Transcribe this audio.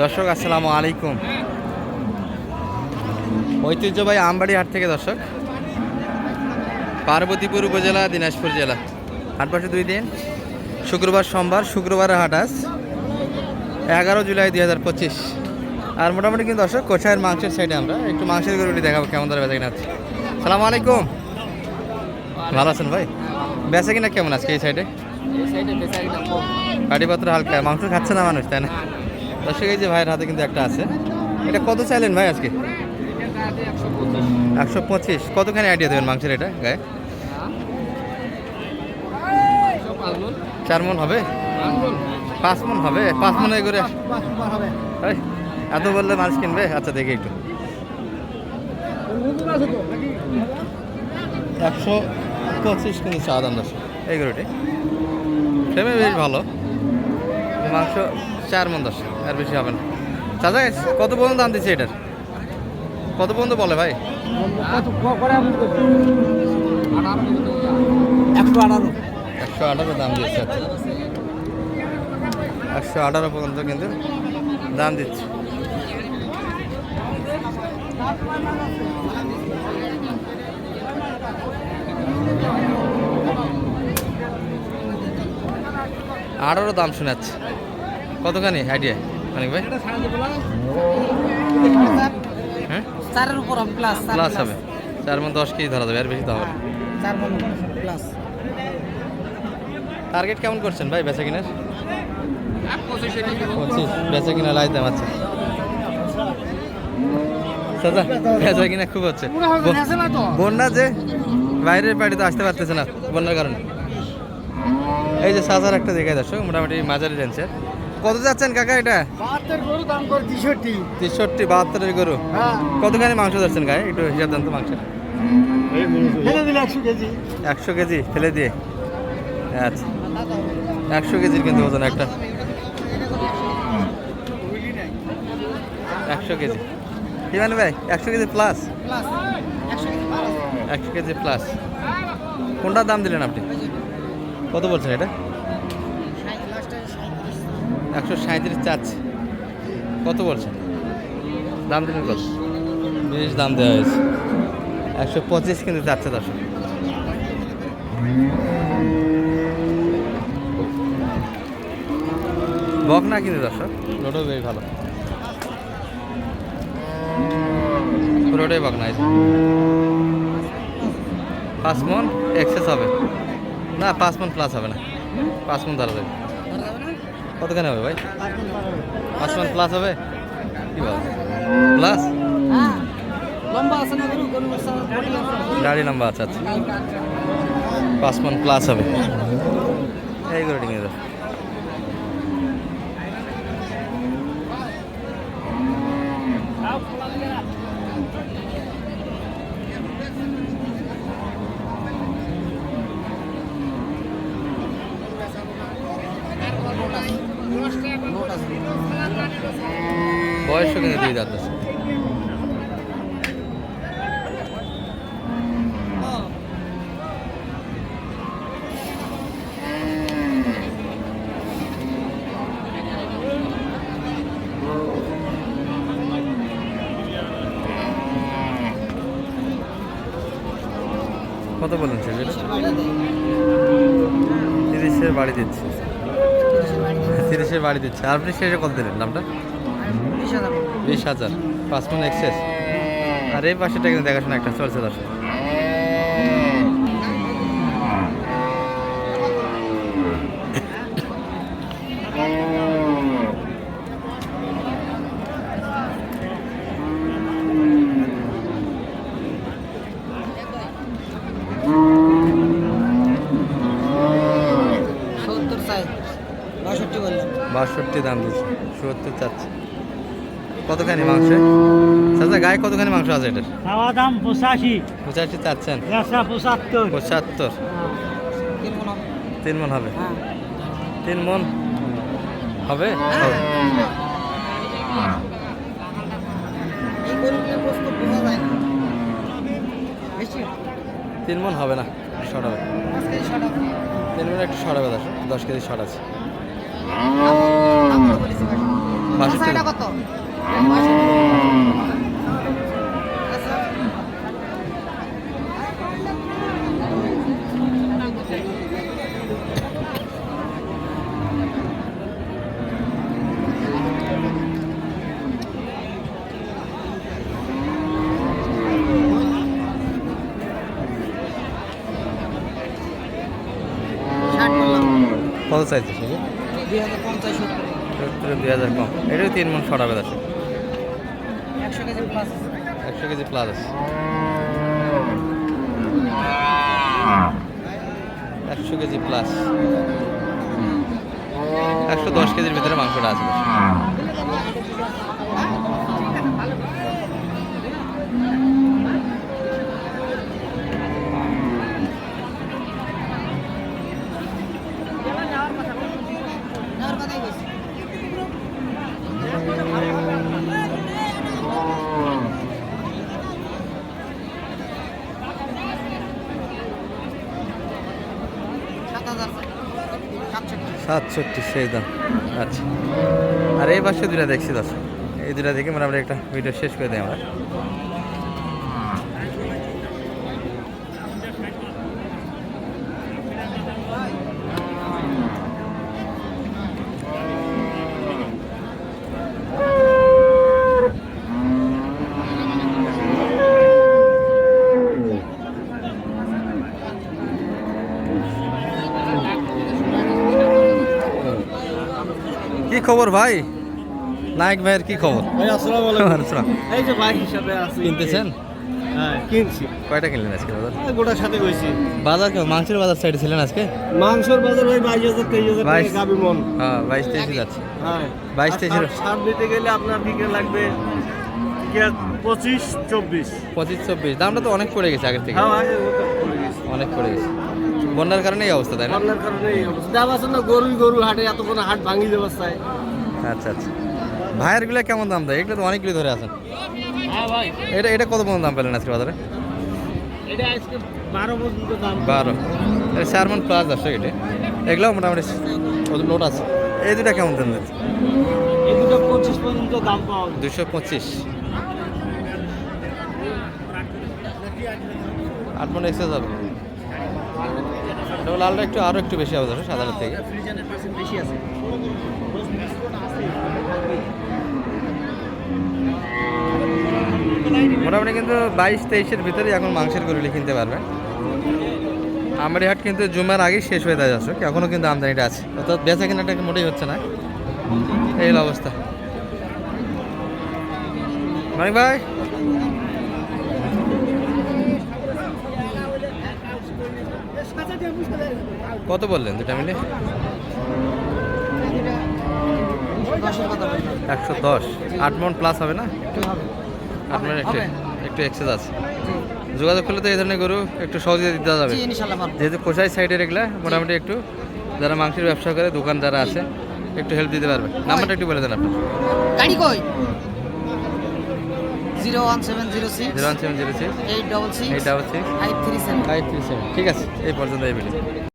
দর্শক আসসালামু আলাইকুম। ঐতিহ্যবাহী আমবাড়ি হাট থেকে দর্শক, পার্বতীপুর উপজেলা, দিনাজপুর জেলা। হাট বসে 2 দিন, শুক্রবার সোমবার। শুক্রবারের হাট আজ 11 জুলাই 2025। আর মোটামুটি কিন্তু দর্শক কোচায়ের মাংসের সাইডে আমরা একটু মাংসের গরুটি দেখাবো কেমন ধরে বেচা কিনা আছে। সালামু আলাইকুম, ভালো আছেন ভাই? বেচা কিনা কেমন আজকে এই সাইডে? কাটিপত্র হালকা, মাংস খাচ্ছে না মানুষ, তাই না? দর্শক এই যে ভাইয়ের হাতে কিন্তু একটা আছে, এটা কত চাইলেন ভাই আজকে? 125। কতখানি আইডিয়া দেবেন মাংসের এটা গায়ে? 4 মণ হবে? 5 মণ হবে? 5 মনে করে এত বললে মানুষ কিনবে? আচ্ছা দেখি একটু। 125 কিন্তু চা দাম দর্শক এই গরুটি। ফ্রেমে বেশ ভালো, মাংস 4 মণ দর্শক, আর বেশি হবে না। চাচা কত পর্যন্ত দাম দিচ্ছে এটার? কত পর্যন্ত বলে ভাই? 118 দাম দিচ্ছে। আচ্ছা 118 পর্যন্ত কিন্তু দাম দিচ্ছে। আরও দাম শোনাচ্ছে, কতখানি আইডিয়া অনেক ভাই? হ্যাঁ 4 উপর প্লাস হবে। 4 মণ 10 কেজি ধরা যাবে, আর বেশি তো হবে। 4 মণ প্লাস। টার্গেট কেমন করছেন ভাই বেচা কিনার? 25 বেচা কিনা লাইতাম। আচ্ছা দাদা বেচা কিনা খুব হচ্ছে, বন্যা যে বাইরের বাড়িতে আসতে পারতেছে না বন্যার কারণে। এই যে সাজার একটা দেখায় দর্শক, মোটামুটি মাঝারি রেঞ্জের। কত যাচ্ছেন কাকা এটা? 63। 72 গরু। কতখানি মাংস যাচ্ছেন গায়ে? একটু হিসাব দেন তো মাংসের। 100 কেজি ফেলে দিয়ে। আচ্ছা 100 কেজির কিন্তু ওজন একটা। 100 কেজি কি মানে ভাই? 100 কেজি প্লাস। 100 KG plus. কোনটার দাম দিলেন আপনি? কত বলছেন এটা? 137 চাচ্ছে। কত বলছেন? দাম দিলেন কত? 20 দাম দেওয়া হয়েছে। 125 কিন্তু চাচ্ছে দর্শক। বক না কিন্তু দর্শক, লোডও বেশ ভালো, পুরোটাই বক না। 5 মণ এক্সেস হবে না? 5 মণ প্লাস হবে না? 5 মণ ধরা যাবে। কতখানি হবে ভাই? 5 মণ প্লাস হবে? কি বল প্লাস? গাড়ি লম্বা আছে। আচ্ছা 5 মণ প্লাস হবে এই গরুটি নিয়ে। বয়সও কিন্তু 2 দাঁত আছে। কত বলুন সে? 30-এর বাড়ি দিচ্ছে। 30-এর বাড়ি দিচ্ছে। আর আপনি শেষে কত দিলেন দামটা? 20,000। 5 মণ এক্সেস। আর এই পাশেটা কিন্তু দেখাশোনা একটা চলছে দর্শক। বাষট্টি দাম দিচ্ছে, 70 চাচ্ছে। কতখানি মাংস চাচা গায়ে? কতখানি মাংস আছে এটার? দাম 85 চাচ্ছেন? 75। 3 মণ হবে? 3 মণ হবে? 3 মণ হবে না, শর্ট হবে। 3 মণ একটু শর্ট হবে 10 কেজি শর্ট আছে। 62 এটা কত? কত চাইছে সে? 2050 2000 কম, এটাও 3 মণ ছড়াবে আছে, 100 কেজি প্লাস 100 কেজি প্লাস আছে, 100 কেজি প্লাস, 110 কেজির ভিতরে মাংসটা আছে। নেওয়ার কথাই বলছি। সাতষট্টি সেই দাম। আচ্ছা, আর এই পাশে দুটা দেখছি দর্শক, এই দুটা দেখে মোটামুটি একটা ভিডিও শেষ করে দিই আমরা। কি খবর ভাই? নায়ক ভাইয়ের কি খবর? ভাই আসসালামু আলাইকুম। আসসালাম। এই যে ভাই হিসাবে আছে। কিনতেছেন? হ্যাঁ কিনছি। কয়টা কিনলেন আজকে বাজার? গোটার সাথে কইছি। বাজার মাংসের বাজার সাইডে ছিলেন আজকে? মাংসের বাজার ভাই 22,000 23,000 টাকা 22 গাবি মন। হ্যাঁ 22-23 যাচ্ছে। হ্যাঁ 22-23 সার দিতে গেলে আপনার বিকে লাগবে 25-24। 25-24 দামটা তো অনেক পড়ে গেছে আগের থেকে, হ্যাঁ আগে ওটা পড়ে গেছে। অনেক পড়ে গেছে। বন্যার কারণে এই অবস্থা, তাই না? বন্যার কারণে এই অবস্থা। দাম আছে না, গরু হাটে এত কোনো হাট ভাঙি দেবস্থায়। আচ্ছা আচ্ছা, ভাইয়ের গুলো কেমন দাম দেয়? এগুলো তো অনেকগুলো ধরে আছেন। হ্যাঁ ভাই এটা এটা কত পর্যন্ত দাম পেলেন আজকে বাজারে? এটা আজকে 12 পর্যন্ত দাম। 12, এটা 4 মণ প্লাস দর্শক। এটা এগুলো মোটামুটি লোড আছে। এই দুটা কেমন দাম দিচ্ছে? এই দুটো 25 পর্যন্ত দাম পাওয়া যায়। 225, 8 মণ এক্সেস হবে। এটা লালটা একটু আরও একটু বেশি হবে দর্শক সাধারণ থেকে। ফ্রিজের পার্সেন্ট বেশি আছে। মোটামুটি কিন্তু 22-23-এর ভিতরে এখন মাংসের গরুলি কিনতে পারবেন। আমার হাট কিন্তু জুমার আগেই শেষ হয়ে যায় দর্শক, এখনও কিন্তু আমদানিটা আছে, অর্থাৎ বেচা কেনাটা মোটেই হচ্ছে না, এই হলো অবস্থা। মানিক ভাই কত বললেন দুটা মিলে? 110, 8 মণ প্লাস হবে না? আপনার একটু একটু এক্সেস আছে, যোগাযোগ করলে তো এই ধরনের গরু একটু সহজে দিতে যাবে, যেহেতু কোষাই সাইডের এগুলা মোটামুটি একটু যারা মাংসের ব্যবসা করে, দোকান যারা আছে একটু হেল্প দিতে পারবে। নাম্বারটা একটু বলে দেন আপনার। গাড়ি কই? 01706 01706 866 866 537। 537। ঠিক আছে, এই পর্যন্ত এই ভিডিও।